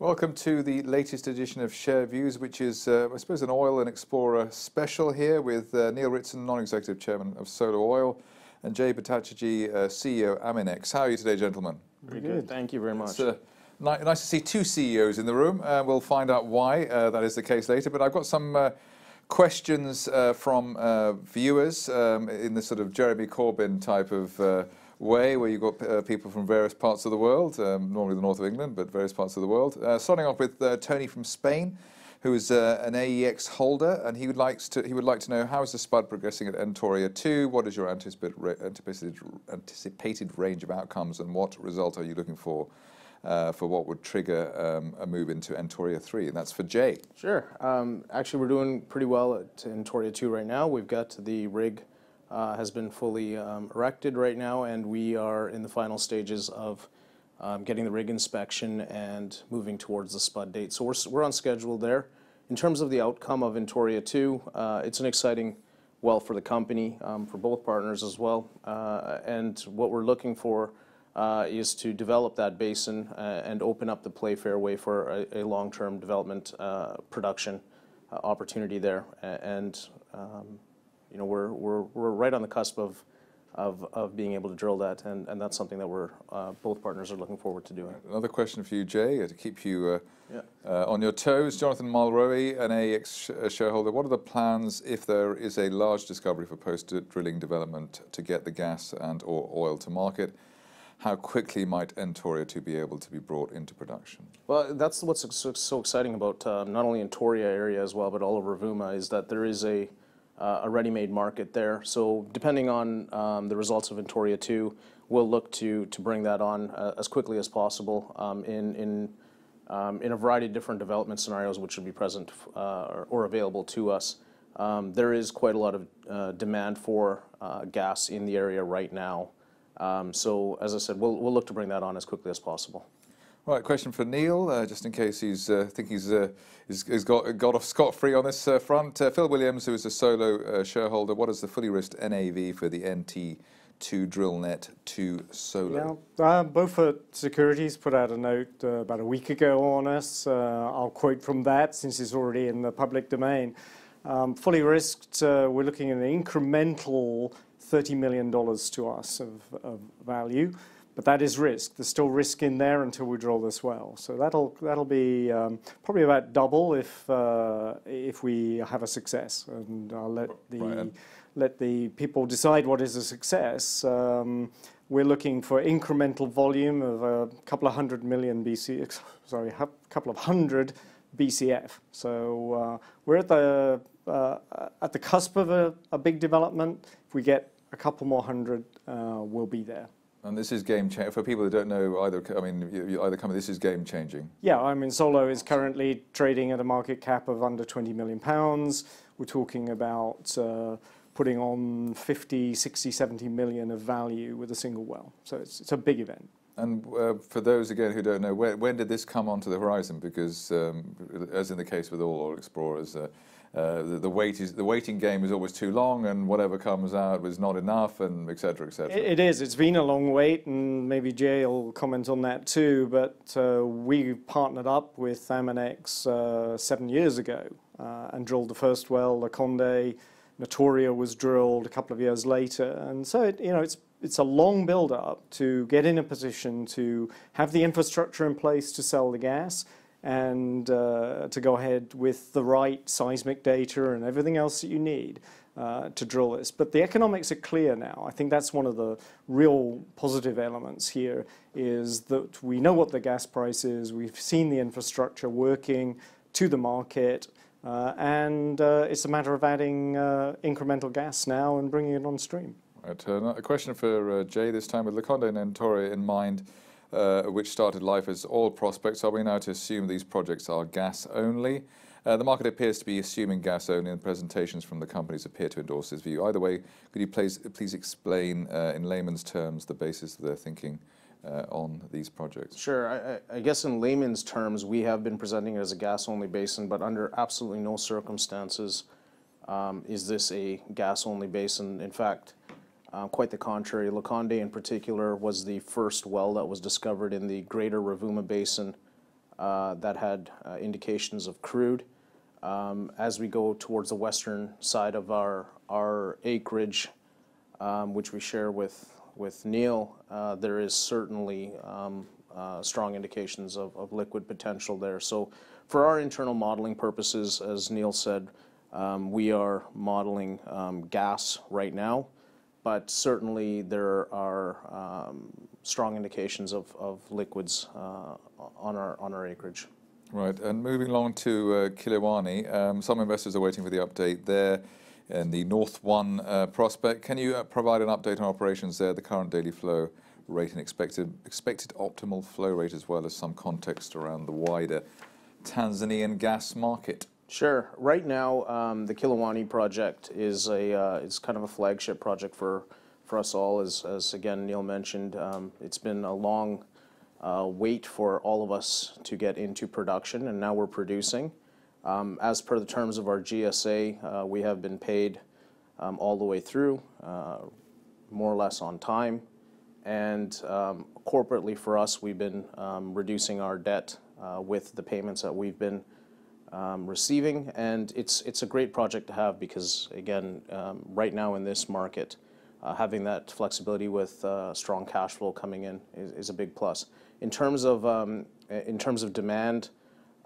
Welcome to the latest edition of Share Views, which is, I suppose, an oil and explorer special here with Neil Ritson, non-executive chairman of Solar Oil, and Jay Bhattacherjee, CEO AEX. How are you today, gentlemen? Very good. Thank you very much. It's nice to see two CEOs in the room. We'll find out why that is the case later. But I've got some questions from viewers in the sort of Jeremy Corbyn type of way, where you've got people from various parts of the world, normally the north of England, but various parts of the world. Starting off with Tony from Spain, who is an AEX holder, and he would like to know, how is the spud progressing at Toria 2? What is your anticipated range of outcomes, and what result are you looking for what would trigger a move into Toria 3? And that's for Jay. Sure. Actually, we're doing pretty well at Toria 2 right now. We've got the rig has been fully erected right now, and we are in the final stages of getting the rig inspection and moving towards the spud date. So we're on schedule there. In terms of the outcome of Toria 2, it's an exciting well for the company, for both partners as well. And what we're looking for is to develop that basin and open up the play fairway for a long-term development production opportunity there. And you know, we're right on the cusp of being able to drill that, and that's something that we're both partners are looking forward to doing. Another question for you, Jay, to keep you on your toes. Jonathan Mulroy, an AEX shareholder. What are the plans if there is a large discovery for post-drilling development to get the gas and/or oil to market? How quickly might Toria 2 be able to be brought into production? Well, that's what's so exciting about not only in Toria area as well, but all over Rovuma, is that there is a ready-made market there. So depending on the results of Toria 2, we'll look to bring that on as quickly as possible in a variety of different development scenarios which would be present or available to us. There is quite a lot of demand for gas in the area right now. So as I said, we'll look to bring that on as quickly as possible. Right, question for Neil, just in case he's got off scot-free on this front. Phil Williams, who is a solo shareholder, what is the fully risked NAV for the NT2 DrillNet 2 Solo? Yeah, Beaufort Securities put out a note about a week ago on us. I'll quote from that since it's already in the public domain. Fully risked, we're looking at an incremental $30 million to us of value. But that is risk. There's still risk in there until we drill this well. So that'll be probably about double if we have a success. And I'll let the people decide what is a success. We're looking for incremental volume of a couple of hundred BCF. So we're at the cusp of a big development. If we get a couple more hundred, we'll be there. And this is game-changing. For people who don't know either, I mean, either company, this is game-changing. Yeah, I mean, Solo is currently trading at a market cap of under £20 million. We're talking about putting on 50, 60, 70 million of value with a single well. So it's a big event. And for those, again, who don't know, when did this come onto the horizon? Because, as in the case with all oil explorers, the waiting game is always too long, and whatever comes out was not enough, and et cetera, et cetera. It is. It's been a long wait, and maybe Jay will comment on that too. But we partnered up with AEX 7 years ago and drilled the first well, La Conde. Toria was drilled a couple of years later, and so it's a long build-up to get in a position to have the infrastructure in place to sell the gas, and to go ahead with the right seismic data and everything else that you need to drill this. But the economics are clear now. I think that's one of the real positive elements here, is that we know what the gas price is, we've seen the infrastructure working to the market, and it's a matter of adding incremental gas now and bringing it on stream. Right, a question for Jay this time. With La Conde and Toria in mind, which started life as oil prospects, are we now to assume these projects are gas only? The market appears to be assuming gas only, and presentations from the companies appear to endorse this view. Either way, could you please explain in layman's terms the basis of their thinking on these projects? Sure. I guess in layman's terms, we have been presenting it as a gas-only basin, but under absolutely no circumstances is this a gas-only basin. In fact, quite the contrary. La Conde in particular was the first well that was discovered in the greater Rovuma Basin that had indications of crude. As we go towards the western side of our acreage, which we share with Neil, there is certainly strong indications of liquid potential there. So for our internal modeling purposes, as Neil said, we are modeling gas right now, but certainly there are strong indications of liquids on our acreage. Right, and moving along to Kililani, some investors are waiting for the update there in the North 1 prospect. Can you provide an update on operations there, the current daily flow rate and expected optimal flow rate, as well as some context around the wider Tanzanian gas market? Sure. Right now, the Kililani project is it's kind of a flagship project for us all. As again Neil mentioned, it's been a long wait for all of us to get into production, and now we're producing. As per the terms of our GSA, we have been paid all the way through, more or less on time. And corporately for us, we've been reducing our debt with the payments that we've been receiving. And it's a great project to have because, again, right now in this market, having that flexibility with strong cash flow coming in is a big plus. In terms of demand,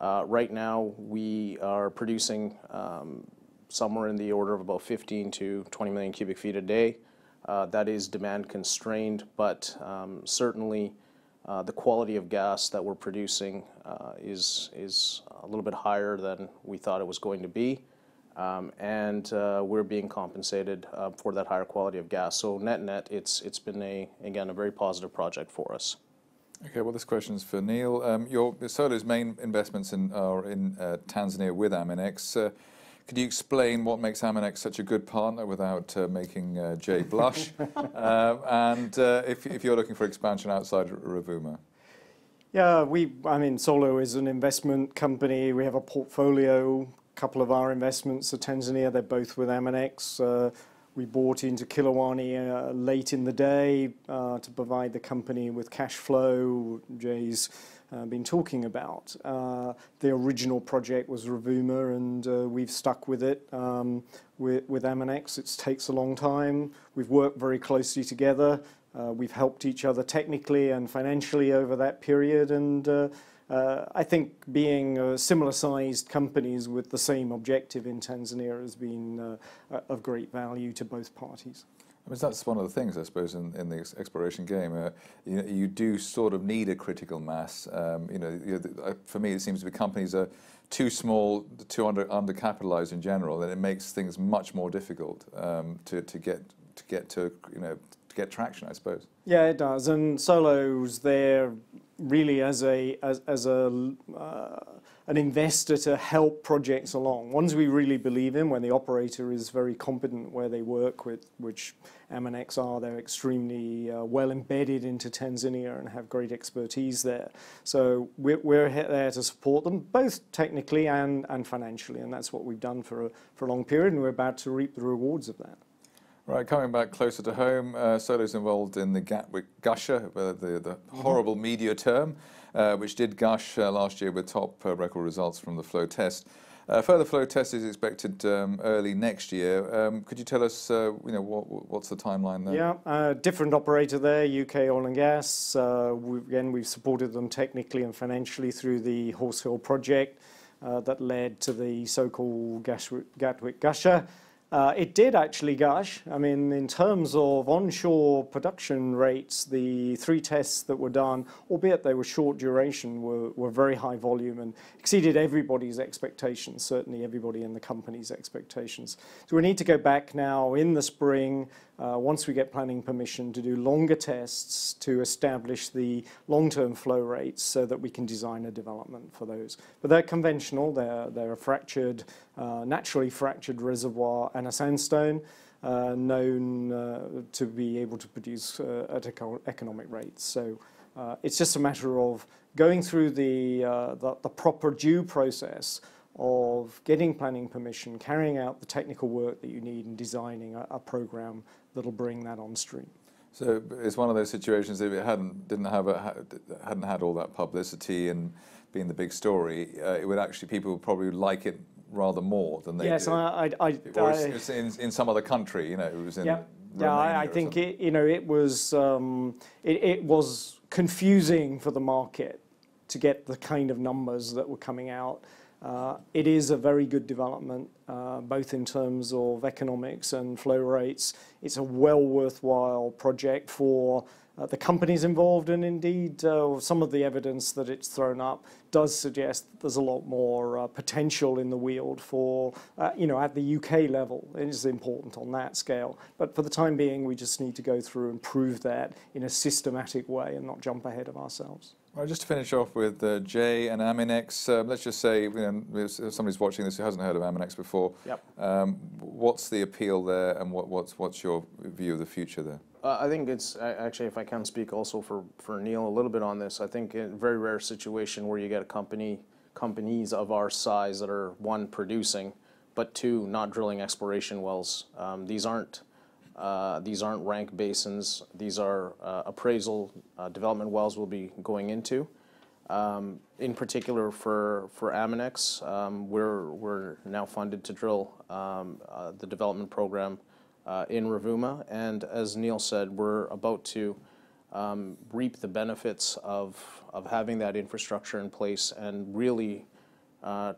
right now we are producing somewhere in the order of about 15 to 20 million cubic feet a day. That is demand constrained, but certainly the quality of gas that we're producing is a little bit higher than we thought it was going to be. And we're being compensated for that higher quality of gas. So net, it's been again a very positive project for us. Okay, well, this question is for Neil. Solo's main investments are in Tanzania with AMEX. Could you explain what makes AMEX such a good partner without making Jay blush? And if you're looking for expansion outside Rovuma? Yeah, I mean, Solo is an investment company. We have a portfolio. A couple of our investments are Tanzania. They're both with AMEX. We bought into Kililani late in the day to provide the company with cash flow Jay's been talking about. The original project was Rovuma, and we've stuck with it with AMEX. It takes a long time. We've worked very closely together. We've helped each other technically and financially over that period, and I think being similar-sized companies with the same objective in Tanzania has been of great value to both parties. I mean, that's one of the things, I suppose, in the exploration game. You do sort of need a critical mass. For me, it seems to be companies are too small, too undercapitalized in general, and it makes things much more difficult to get traction, I suppose. Yeah, it does. And Solo's there really as an investor to help projects along. Ones we really believe in, when the operator is very competent where they work with, which AMEX are, they're extremely well embedded into Tanzania and have great expertise there. So we're there to support them, both technically and financially, and that's what we've done for a long period, and we're about to reap the rewards of that. Right, coming back closer to home, Solo's involved in the Gatwick gusher, the horrible media term, which did gush last year with top record results from the flow test. Further flow test is expected early next year. Could you tell us, what's the timeline there? Yeah, different operator there, UK Oil and Gas. We've supported them technically and financially through the Horse Hill project that led to the so-called Gatwick gusher. It did actually gush. I mean, in terms of onshore production rates, the 3 tests that were done, albeit they were short duration, were very high volume and exceeded everybody's expectations, certainly everybody in the company's expectations. So we need to go back now in the spring, once we get planning permission, to do longer tests to establish the long-term flow rates so that we can design a development for those. But they're conventional. They're a fractured, naturally fractured reservoir and a sandstone known to be able to produce at economic rates. So it's just a matter of going through the proper due process of getting planning permission, carrying out the technical work that you need, and designing a program that'll bring that on stream. So it's one of those situations that if it hadn't had all that publicity and being the big story, it would actually, people would probably like it rather more than they Yes, do. I Or it's in some other country, it was in yeah, Romania I or think something. it was confusing for the market to get the kind of numbers that were coming out. It is a very good development, both in terms of economics and flow rates. It's a well worthwhile project for the companies involved, and indeed some of the evidence that it's thrown up does suggest that there's a lot more potential in the Weald for, at the UK level. It is important on that scale. But for the time being, we just need to go through and prove that in a systematic way and not jump ahead of ourselves. Well, just to finish off with Jay and Aminex, let's just say, if somebody's watching this who hasn't heard of Aminex before, Yep. what's the appeal there, and what's your view of the future there? I think it's actually, if I can speak also for Neil a little bit on this, I think in a very rare situation where you get companies of our size that are, one, producing, but two, not drilling exploration wells. These aren't rank basins. These are appraisal development wells we'll be going into. In particular for Aminex, we're now funded to drill the development program in Rovuma, and as Neil said, we're about to reap the benefits of having that infrastructure in place and really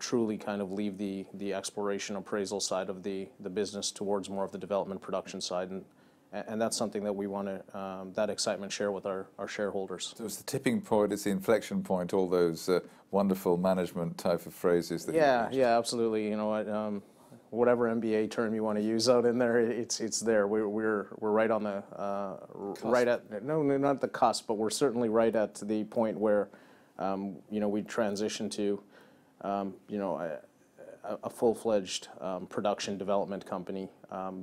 truly kind of leave the exploration appraisal side of the business towards more of the development production side, and that's something that we want to that excitement share with our shareholders. So it's the tipping point, it's the inflection point, all those wonderful management type of phrases that you used. Yeah, absolutely. You know what? Whatever MBA term you want to use out in there, it's there. We're right on the right at not the cusp, but we're certainly right at the point where we transition to a full-fledged production development company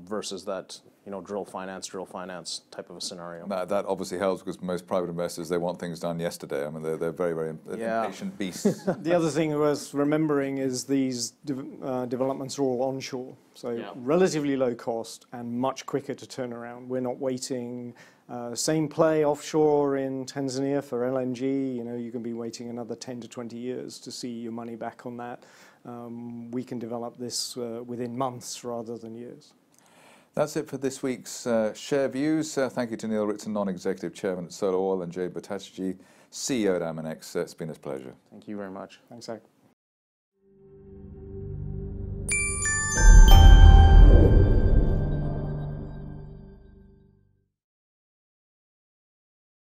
versus that drill finance type of a scenario. That obviously helps, because most private investors, they want things done yesterday. I mean, they're very, very impatient beasts. The other thing worth remembering is these developments are all onshore, so relatively low cost and much quicker to turn around. We're not waiting. Same play offshore in Tanzania for LNG. You can be waiting another 10 to 20 years to see your money back on that. We can develop this within months rather than years. That's it for this week's Share Views. Thank you to Neil Ritson, Non-Executive Chairman at Solar Oil, and Jay Bhattacherjee, CEO at Aminex. It's been a pleasure. Thank you very much. Thanks, Zach.